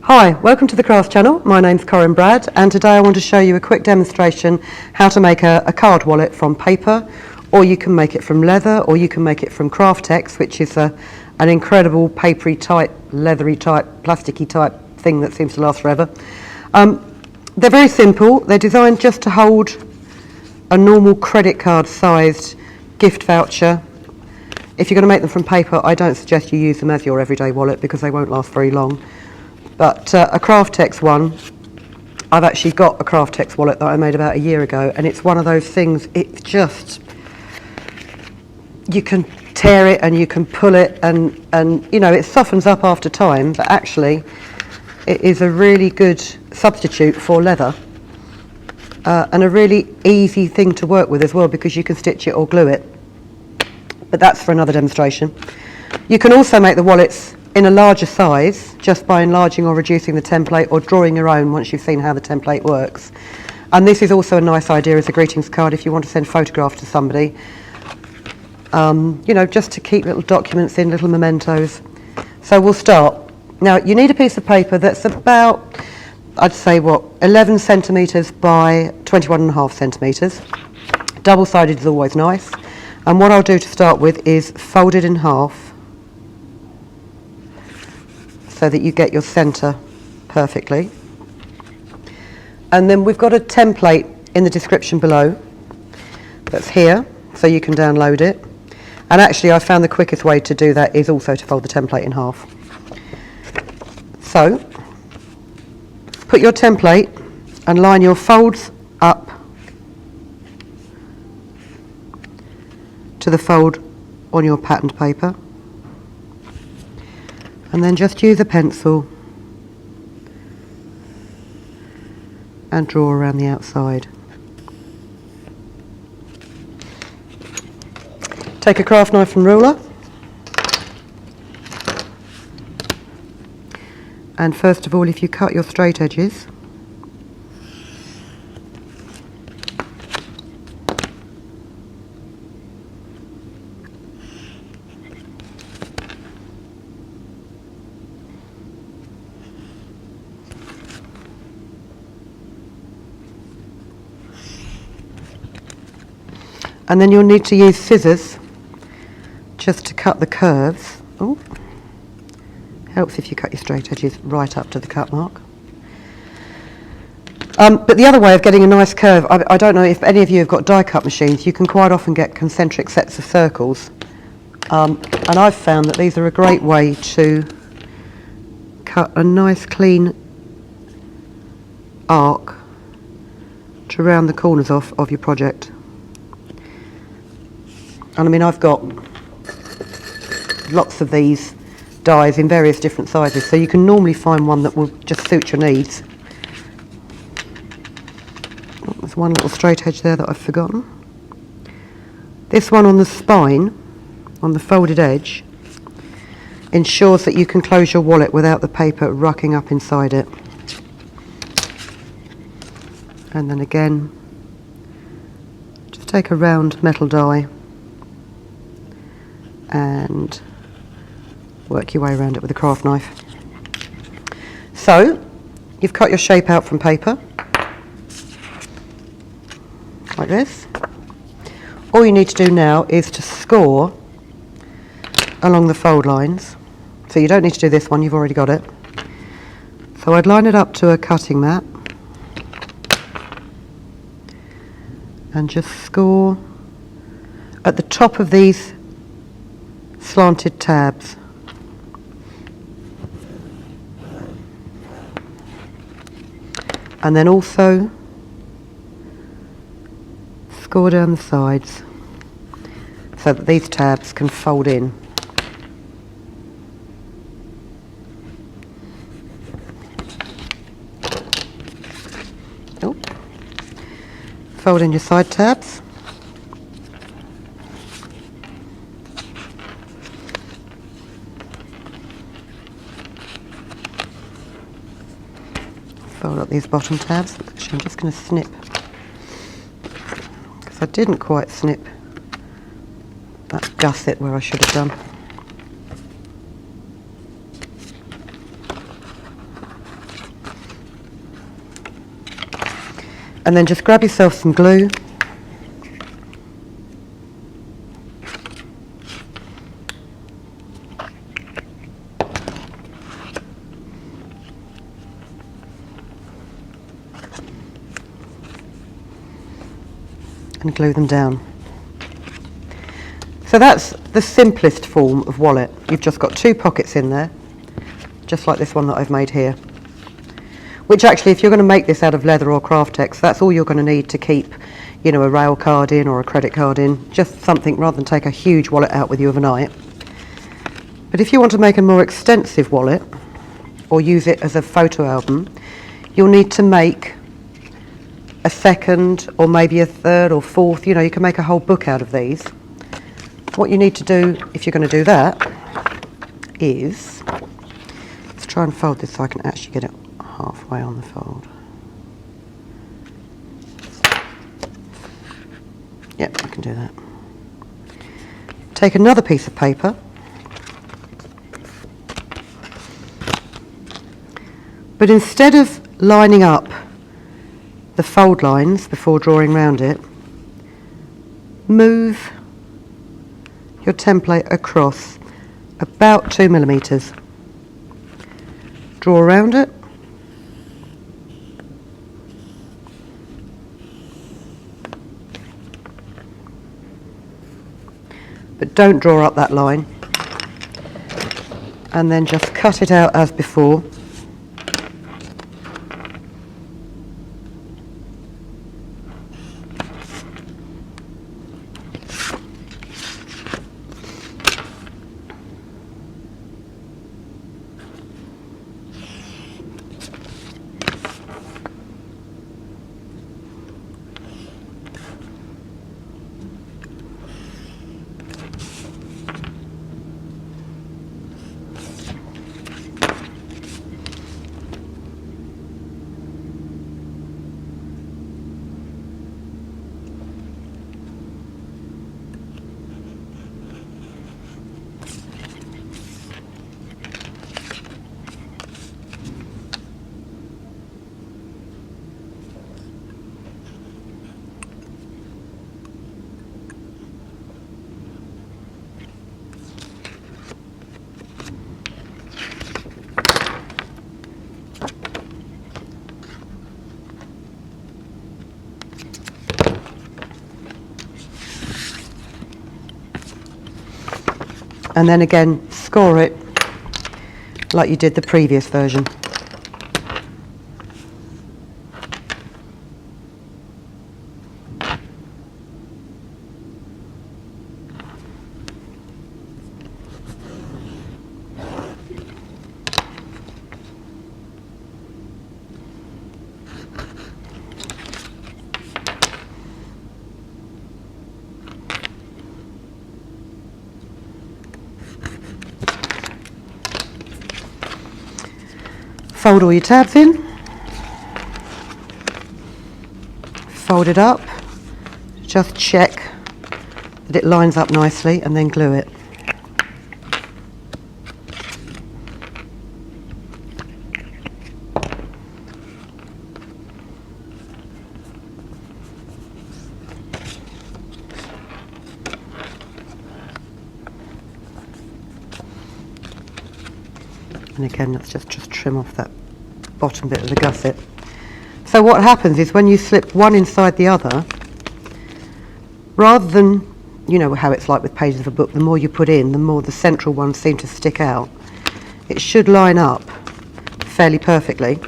Hi, welcome to the Crafts channel. My name's Corinne Brad, and today I want to show you a quick demonstration how to make a card wallet from paper, or you can make it from leather, or you can make it from Craftex, which is an incredible papery type, leathery type, plasticky type thing that seems to last forever. They're very simple. They're designed just to hold a normal credit card sized gift voucher. If you're going to make them from paper, I don't suggest you use them as your everyday wallet because they won't last very long. But a Craftex one, I've actually got a Craftex wallet that I made about a year ago, and it's one of those things, it's just, you can tear it and you can pull it and you know, it softens up after time, but actually it is a really good substitute for leather and a really easy thing to work with as well, because you can stitch it or glue it. But that's for another demonstration. You can also make the wallets in a larger size just by enlarging or reducing the template, or drawing your own once you've seen how the template works. And this is also a nice idea as a greetings card if you want to send photographs to somebody, you know, just to keep little documents in, little mementos. So we'll start. Now you need a piece of paper that's about, I'd say, what, 11 centimetres by 21.5 centimetres. Double-sided is always nice. And what I'll do to start with is fold it in half, so that you get your centre perfectly. And then we've got a template in the description below that's here, so you can download it. And actually I found the quickest way to do that is also to fold the template in half. So put your template and line your folds up to the fold on your patterned paper. And then just use a pencil and draw around the outside. Take a craft knife and ruler, and first of all, if you cut your straight edges, and then you'll need to use scissors just to cut the curves. Oh, helps if you cut your straight edges right up to the cut mark. But the other way of getting a nice curve, I don't know if any of you have got die cut machines, you can quite often get concentric sets of circles. And I've found that these are a great way to cut a nice clean arc to round the corners off of your project. And I mean, I've got lots of these dies in various different sizes, so you can normally find one that will just suit your needs. Oh, there's one little straight edge there that I've forgotten. This one on the spine, on the folded edge, ensures that you can close your wallet without the paper rucking up inside it. And then again, just take a round metal die and work your way around it with a craft knife. So you've cut your shape out from paper like this. All you need to do now is to score along the fold lines. So you don't need to do this one, you've already got it. So I'd line it up to a cutting mat and just score at the top of these slanted tabs. And then also score down the sides so that these tabs can fold in. Oh. Fold in your side tabs. Fold up these bottom tabs. Actually, I'm just going to snip, because I didn't quite snip that gusset where I should have done. Oh. Fold And then just grab yourself some glue. And glue them down. So that's the simplest form of wallet. You've just got two pockets in there, just like this one that I've made here. Which actually, if you're going to make this out of leather or Craftex, that's all you're going to need to keep, you know, a rail card in or a credit card in. Just something rather than take a huge wallet out with you overnight. But if you want to make a more extensive wallet, or use it as a photo album, you'll need to make a second or maybe a third or fourth, you know, you can make a whole book out of these. What you need to do if you're going to do that is, let's try and fold this so I can actually get it halfway on the fold. Yep, I can do that. Take another piece of paper, but instead of lining up the fold lines before drawing round it, move your template across about 2 millimeters. Draw around it, but don't draw up that line, and then just cut it out as before. And then again, score it like you did the previous version. Fold all your tabs in, fold it up, just check that it lines up nicely and then glue it. And again, let's just trim off that bottom bit of the gusset. So what happens is when you slip one inside the other, rather than, you know how it's like with pages of a book, the more you put in, the more the central ones seem to stick out. It should line up fairly perfectly.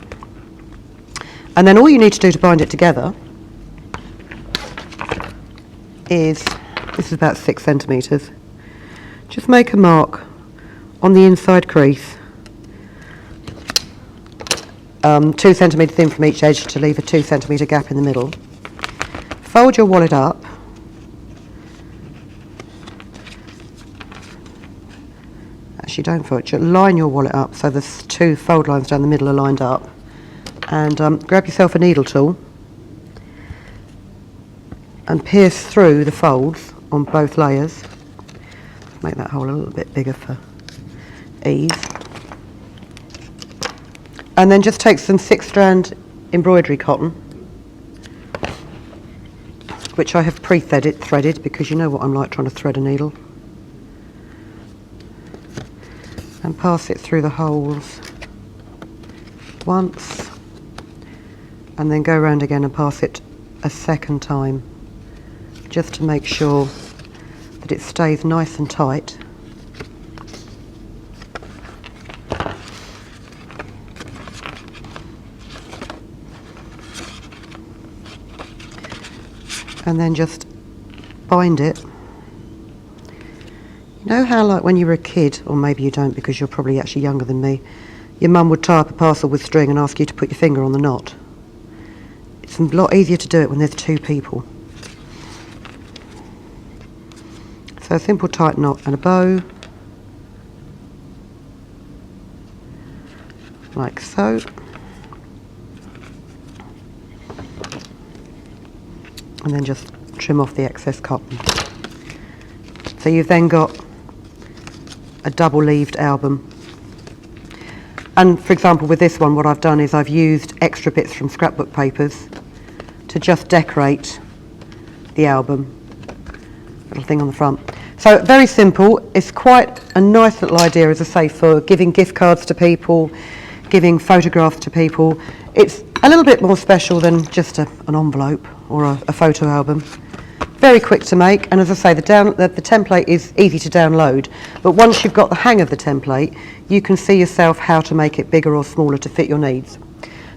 And then all you need to do to bind it together is, this is about 6 centimetres, just make a mark on the inside crease, 2 centimetres in from each edge to leave a 2 centimetre gap in the middle. Fold your wallet up, actually don't fold it, just line your wallet up so the 2 fold lines down the middle are lined up, and grab yourself a needle tool and pierce through the folds on both layers. Make that hole a little bit bigger for ease. And then just take some 6-strand embroidery cotton which I have pre-threaded because you know what I'm like trying to thread a needle, and pass it through the holes once, and then go around again and pass it a second time, just to make sure that it stays nice and tight. And then just bind it. You know how, like, when you were a kid, or maybe you don't because you're probably actually younger than me, your mum would tie up a parcel with string and ask you to put your finger on the knot? It's a lot easier to do it when there's two people. So a simple tight knot and a bow, like so. And then just trim off the excess cotton. So you've then got a double-leaved album. And for example, with this one, what I've done is I've used extra bits from scrapbook papers to just decorate the album. Little thing on the front. So very simple. It's quite a nice little idea, as I say, for giving gift cards to people, giving photographs to people. It's a little bit more special than just an envelope or a photo album. Very quick to make, and as I say, the template is easy to download, but once you've got the hang of the template, you can see yourself how to make it bigger or smaller to fit your needs.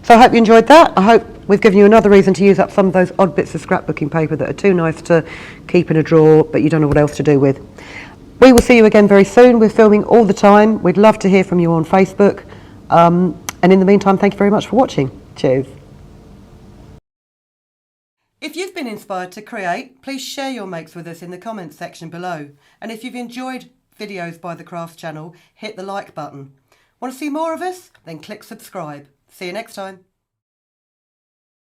So I hope you enjoyed that. I hope we've given you another reason to use up some of those odd bits of scrapbooking paper that are too nice to keep in a drawer, but you don't know what else to do with. We will see you again very soon. We're filming all the time. We'd love to hear from you on Facebook. And in the meantime, thank you very much for watching. Cheers. If you've been inspired to create, please share your makes with us in the comments section below. And if you've enjoyed videos by the Crafts channel, hit the like button. Want to see more of us? Then click subscribe. See you next time.